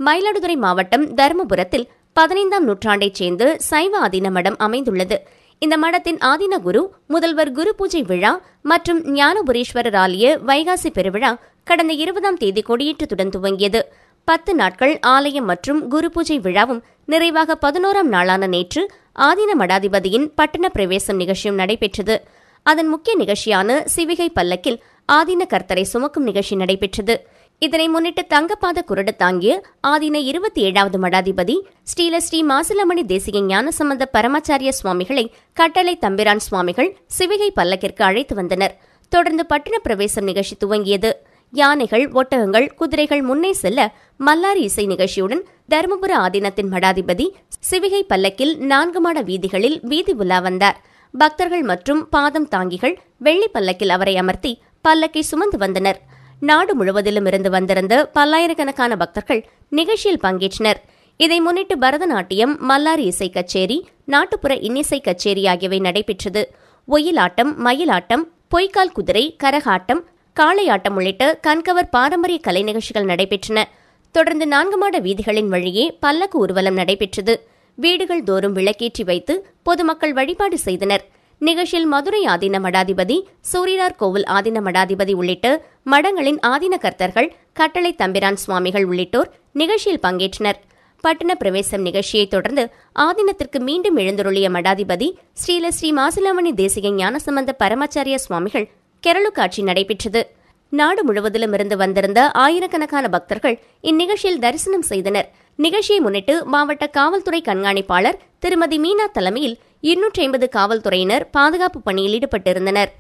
மயிலாடுதுறை மாவட்டம் தருமபுரத்தில் 15ஆம் நூற்றாண்டைச் சேர்ந்து சைவ ஆதீன மடம் அமைந்துள்ளது. இந்த மடத்தின் ஆதீன குரு முதல்வர் குரு பூஜை விழா மற்றும் ஞானபுரீஸ்வரர் ஆலய வைகாசி பெருவிழா கடந்த 20ஆம் தேதி கொடியேற்றத்துடன் துவங்கியது. 10 நாட்கள் ஆலயம் மற்றும் குரு பூஜை விழாவும் நிறைவாக 11ஆம் நாளான நேற்று ஆதீன மடாதிபதியின் பட்டண பிரவேசம் நிகழ்ச்சியும் நடைபெற்றது. அதன் முக்கிய நிகழ்ச்சியான சிவிகை பல்லக்கில் ஆதீன கர்த்தரை சுமக்கும் நிகழ்ச்சி நடைபெற்றது. இதனை முன்னிட்டு தங்கப்பாத குரடு தாங்கிய ஆதீன 27வது மடாதிபதி ஸ்ரீ மாசிலாமணி தேசிக ஞானசம்பந்த பரமாச்சாரிய சுவாமிகளை கட்டளை தம்பிரான் சுவாமிகள் சிவிகை பல்லக்கிற்கு அழைத்து வந்தனர். தொடர்ந்து பட்டண பிரவேசம் நிகழ்ச்சி துவங்கியது. யானைகள், ஒட்டகங்கள், குதிரைகள் முன்னே செல்ல மல்லாரி இசை நிகழ்ச்சியுடன் தருமபுர ஆதீனத்தின் மடாதிபதி சிவிகை பல்லக்கில் 4 மாட வீதிகளில் வீதி உலா வந்தார். பக்தர்கள் மற்றும் பாதம் தாங்கிகள் வெள்ளி பல்லக்கில் அவரை அமர்த்தி பல்லக்கை சுமந்து வந்தனர். நாடு முழுவதிலும் இருந்து வந்திருந்த பல்லாயிரக்கணக்கான பக்தர்கள் நிகழ்ச்சியில் பங்கேற்றனர். இதை முன்னிட்டு பரதநாட்டியம், மல்லாரி இசை கச்சேரி, நாட்டுப்புற இன்னிசை கச்சேரி ஆகியவை நடைபெற்றது. ஒயிலாட்டம், மயிலாட்டம், பொய்க்கால் குதிரை, கரகாட்டம், காளையாட்டம் உள்ளிட்ட கண்கவர் பாரம்பரிய கலை நிகழ்ச்சிகள் நடைபெற்றன. தொடர்ந்து 4 மாட வீதிகளின் வழியே பல்லக்கு ஊர்வலம் நடைபெற்றது. வீடுகள் தோறும் விளக்கேற்றி வைத்து பொதுமக்கள் வழிபாடு செய்தனர். நிகழ்ச்சியில் மதுரை ஆதீன மடாதிபதி, சூரியார் கோவில் ஆதீன மடாதிபதி உள்ளிட்ட மடங்களின் ஆதீன கர்த்தர்கள், கட்டளை தம்பிரான் சுவாமிகள் உள்ளிட்டோர் நிகழ்ச்சியில் பங்கேற்றனர். பட்டண பிரவேசம் நிகழ்ச்சியை தொடர்ந்து ஆதீனத்திற்கு மீண்டும் எழுந்தருளிய மடாதிபதி ஸ்ரீ மாசிலாமணி தேசிக ஞானசம்பந்த பரமாச்சாரிய சுவாமிகள் கெரளு காட்சி நடைபெற்றது. நாடு முழுவதிலும் இருந்து வந்திருந்த ஆயிரக்கணக்கான பக்தர்கள் இந்நிகழ்ச்சியில் தரிசனம் செய்தனர். நிகழ்ச்சியை முன்னிட்டு மாவட்ட காவல்துறை கண்காணிப்பாளர் திருமதி மீனா தலைமையில் 250 காவல்துறையினர் பாதுகாப்பு பணியில் ஈடுபட்டிருந்தனர்.